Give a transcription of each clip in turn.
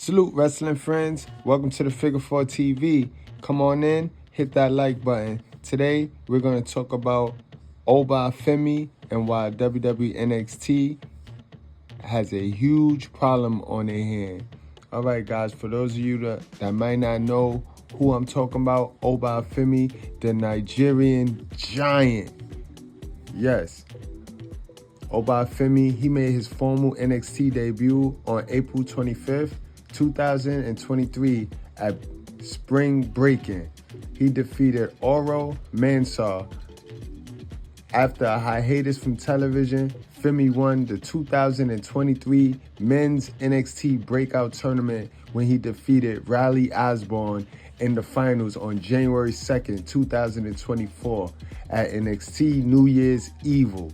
Salute, wrestling friends. Welcome to the Figure 4 TV. Come on in, hit that like button. Today, we're going to talk about Oba Femi and why WWE NXT has a huge problem on their hand. All right, guys, for those of you that might not know who I'm talking about, Oba Femi, the Nigerian giant. Yes. Oba Femi, he made his formal NXT debut on April 25th, 2023 at Spring Breaking. He defeated Oro Mansar. After a hiatus from television, Femi won the 2023 Men's NXT Breakout Tournament when he defeated Riley Osborne in the finals on January 2nd, 2024 at NXT New Year's Evil.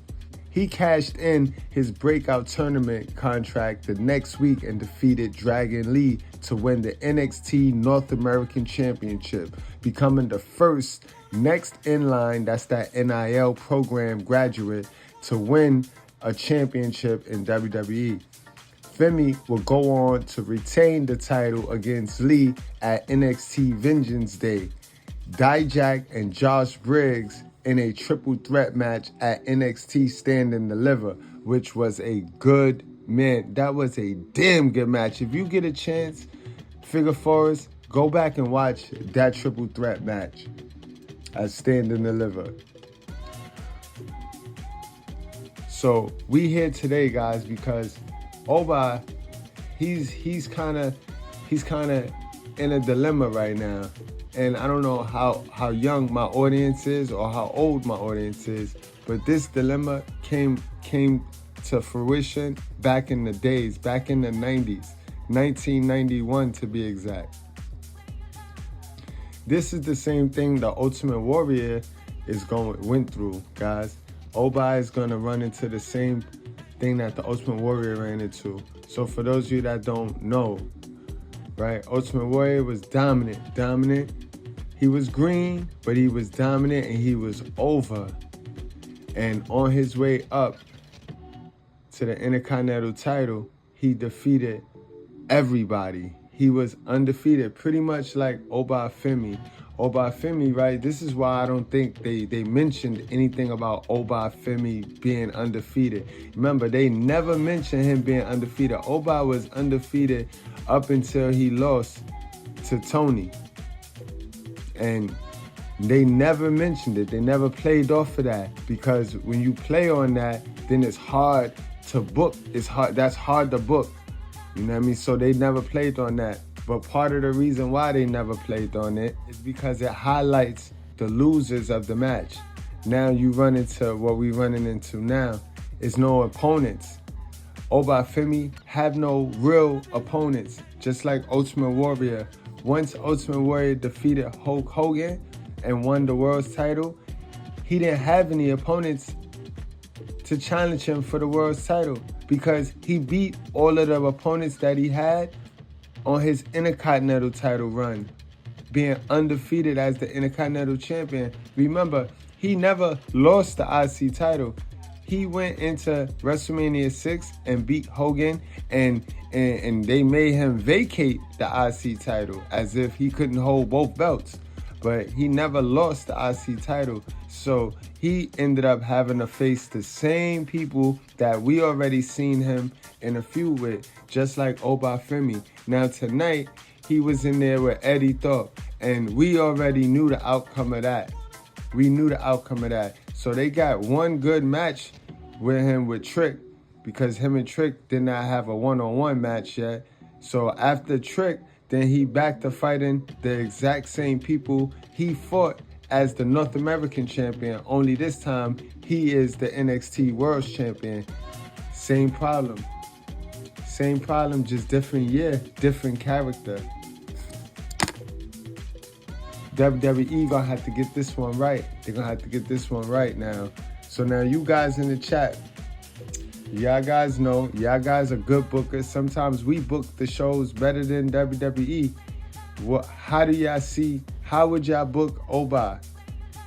He cashed in his breakout tournament contract the next week and defeated Dragon Lee to win the NXT North American Championship, becoming the first next in line, that's that NIL program graduate, to win a championship in WWE. Femi will go on to retain the title against Lee at NXT Vengeance Day. Dijak and Josh Briggs in a triple threat match at NXT Stand and Deliver, which was a good, man, that was a damn good match. If you get a chance, Figure Fours, go back and watch that triple threat match at Stand and Deliver. So we here today, guys, because Oba, he's kind of in a dilemma right now. And I don't know how young my audience is or how old my audience is, but this dilemma came to fruition back in the days, back in the 90s, 1991 to be exact. This is the same thing the Ultimate Warrior went through, guys. Oba is gonna run into the same thing that the Ultimate Warrior ran into. So for those of you that don't know, right, Ultimate Warrior was dominant. He was green, but he was dominant and he was over. And on his way up to the Intercontinental title, he defeated everybody. He was undefeated, pretty much like Oba Femi. Oba Femi, right? This is why I don't think they mentioned anything about Oba Femi being undefeated. Remember, they never mentioned him being undefeated. Oba was undefeated up until he lost to Tony. And they never mentioned it. They never played off of that, because when you play on that, then it's hard to book. That's hard to book. You know what I mean? So they never played on that. But part of the reason why they never played on it is because it highlights the losers of the match. Now you run into what we're running into now. It's no opponents. Oba Femi have no real opponents, just like Ultimate Warrior. Once Ultimate Warrior defeated Hulk Hogan and won the world's title, he didn't have any opponents to challenge him for the world's title, because he beat all of the opponents that he had on his Intercontinental title run, being undefeated as the Intercontinental champion. Remember, he never lost the IC title. He went into WrestleMania 6 and beat Hogan, and they made him vacate the IC title as if he couldn't hold both belts. But he never lost the IC title. So he ended up having to face the same people that we already seen him in a feud with, just like Oba Femi. Now tonight, he was in there with Eddie Thorpe, and we already knew the outcome of that. So they got one good match with him with Trick, because him and Trick did not have a one-on-one match yet. So after Trick, then he back to fighting the exact same people he fought as the North American champion, only this time he is the NXT World Champion. Same problem, just different year, different character. WWE gonna have to get this one right. They're gonna have to get this one right now. So now you guys in the chat, y'all guys know, y'all guys are good bookers. Sometimes we book the shows better than WWE. How do y'all see, how would y'all book Oba?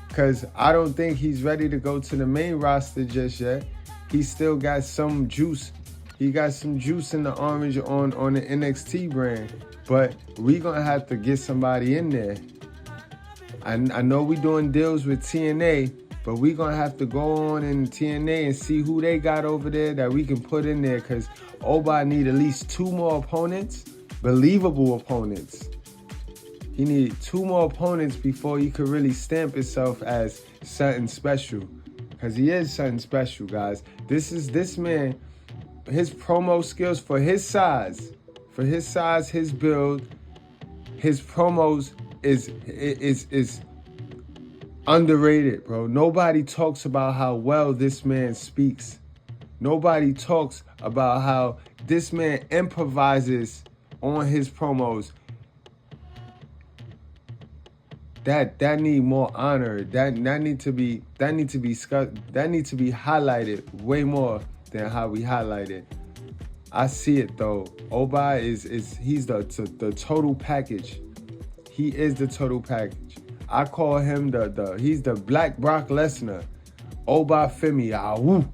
Because I don't think he's ready to go to the main roster just yet. He still got some juice He got some juice in the orange on the NXT brand. But we gonna have to get somebody in there. I know we doing deals with TNA, but we gonna have to go on in TNA and see who they got over there that we can put in there, because Oba need at least 2 more opponents, believable opponents. He need 2 more opponents before he could really stamp himself as something special, because he is something special, guys. This man, his promo skills for his size, his build, his promos is underrated, bro. Nobody talks about how well this man speaks. Nobody talks about how this man improvises on his promos. That need more honor. That need to be highlighted way more than how we highlight it. I see it though. Oba he's the total package. He is the total package. I call him he's the Black Brock Lesnar. Oba Femi. Woo.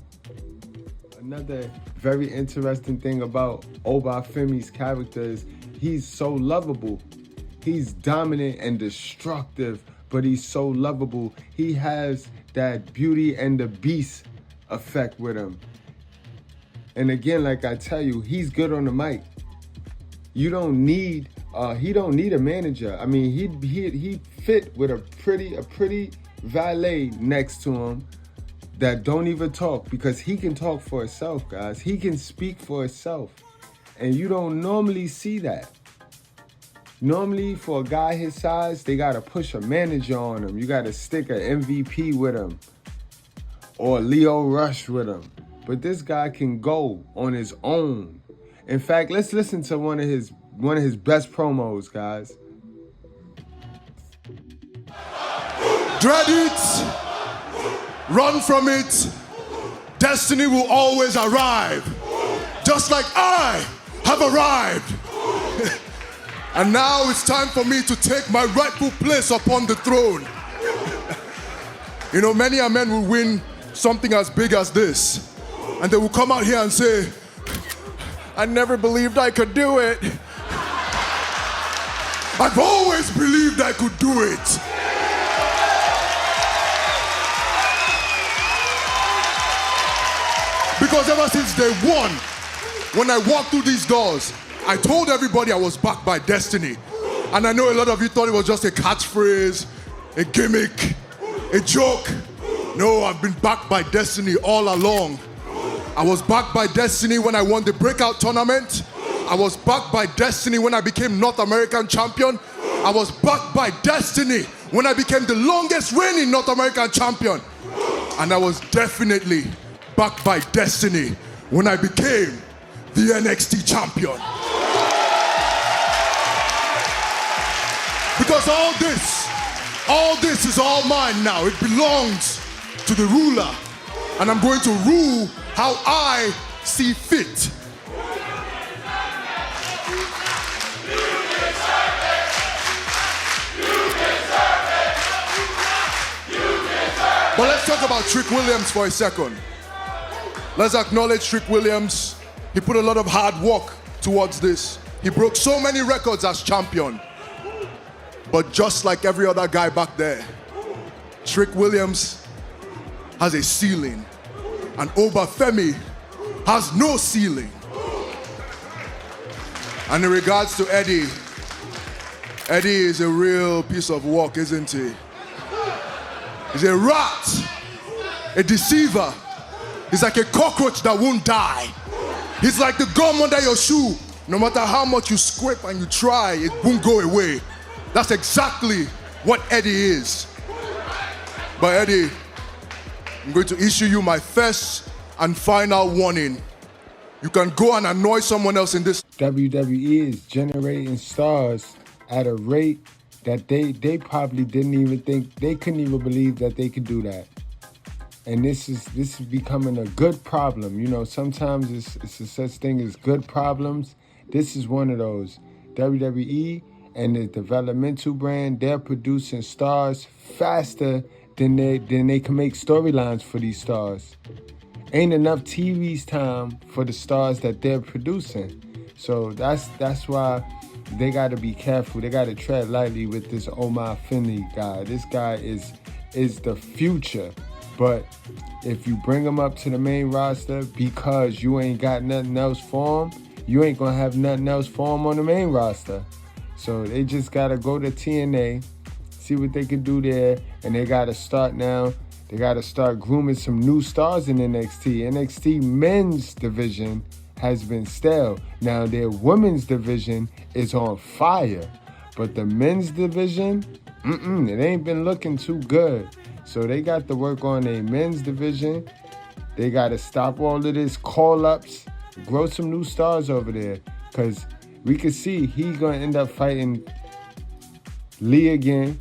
Another very interesting thing about Oba Femi's character is he's so lovable. He's dominant and destructive, but he's so lovable. He has that Beauty and the Beast effect with him. And again, like I tell you, he's good on the mic. You don't need he don't need a manager. I mean, he fit with a pretty valet next to him that don't even talk, because he can talk for himself, guys. He can speak for himself. And you don't normally see that. Normally, for a guy his size, they got to push a manager on him. You got to stick an MVP with him or Leo Rush with him. But this guy can go on his own. In fact, let's listen to one of his best promos, guys. Dread it, run from it. Destiny will always arrive, just like I have arrived. And now it's time for me to take my rightful place upon the throne. You know, many a man will win something as big as this, and they will come out here and say, I never believed I could do it. I've always believed I could do it. Because ever since day one, when I walked through these doors, I told everybody I was backed by destiny. And I know a lot of you thought it was just a catchphrase, a gimmick, a joke. No, I've been backed by destiny all along. I was backed by destiny when I won the breakout tournament. I was backed by destiny when I became North American champion. I was backed by destiny when I became the longest reigning North American champion. And I was definitely backed by destiny when I became the NXT champion. Because all this is all mine now. It belongs to the ruler. And I'm going to rule how I see fit. But let's talk about Trick Williams for a second. Let's acknowledge Trick Williams. He put a lot of hard work towards this. He broke so many records as champion. But just like every other guy back there, Trick Williams has a ceiling, and Oba Femi has no ceiling. And in regards to Eddie is a real piece of work, isn't he? He's a rat, a deceiver. He's like a cockroach that won't die. He's like the gum under your shoe. No matter how much you scrape and you try, it won't go away. That's exactly what Eddie is. But Eddie, I'm going to issue you my first and final warning. You can go and annoy someone else in this. WWE is generating stars at a rate that they probably didn't even think, they couldn't even believe that they could do that. And this is becoming a good problem. You know, sometimes it's a such thing as good problems. This is one of those. WWE and the developmental brand, they're producing stars faster than they can make storylines for these stars. ain't enough TV time for the stars that they're producing. So that's why they got to be careful. They got to tread lightly with this Oba Femi guy. This guy is the future. But if you bring him up to the main roster because you ain't got nothing else for him, you ain't gonna have nothing else for him on the main roster. So they just gotta go to TNA, see what they can do there, and they gotta start now. They gotta start grooming some new stars in NXT. NXT men's division has been stale. Now their women's division is on fire, but the men's division, it ain't been looking too good. So they got to work on a men's division. They got to stop all of this call-ups, grow some new stars over there, because we could see he's going to end up fighting Lee again.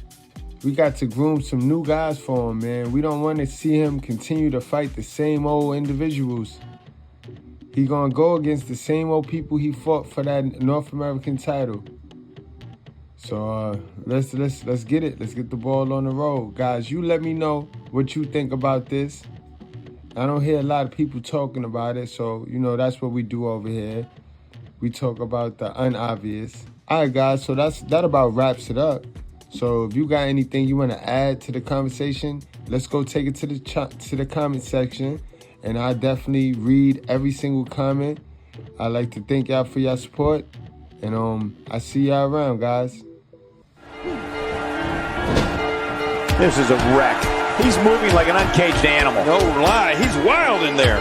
We got to groom some new guys for him, man. We don't want to see him continue to fight the same old individuals. He going to go against the same old people he fought for that North American title. So let's get it. Let's get the ball on the road. Guys, you let me know what you think about this. I don't hear a lot of people talking about it, so you know that's what we do over here. We talk about the unobvious. All right, guys, so that about wraps it up. So if you got anything you want to add to the conversation, let's go take it to the comment section, and I definitely read every single comment. I'd like to thank y'all for your support, and I see y'all around, guys. This is a wreck. He's moving like an uncaged animal. No lie, he's wild in there.